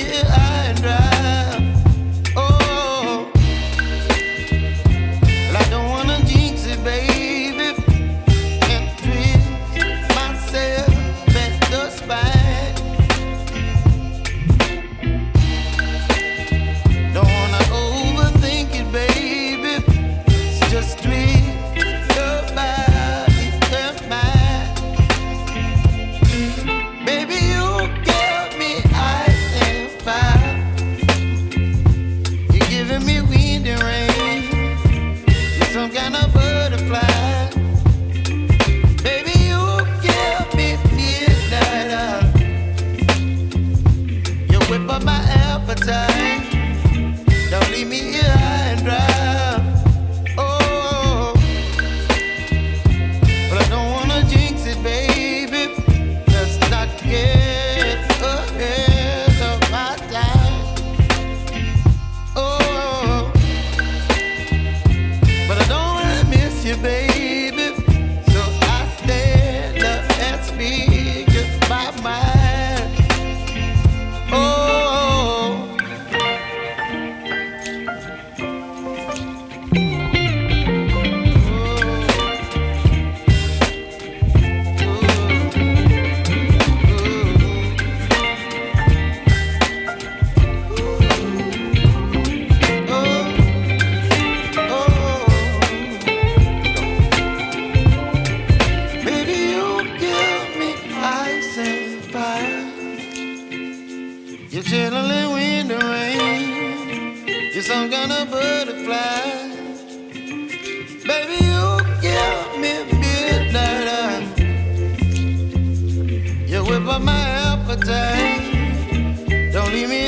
here high and dry. Oh, well, I don't wanna jinx it, baby, and twist myself at the spine. Don't wanna overthink it, baby. It's just twist your body and mine. Baby, you give me ice and fire. You're giving me wind and rain. You're some kind of butterfly. Baby, you give me midnight. You whip up my appetite. Don't leave me here high and dry. Oh, but I don't wanna jinx it, baby. Let's not get ahead of my time. Oh, but I don't wanna miss you, baby. So I stand up and speak just my mind. Oh. Baby, you give me ice and fire. You're chilling wind and rain. You're some kind of butterfly. Baby, you give me midnight. You whip up my appetite. Don't leave me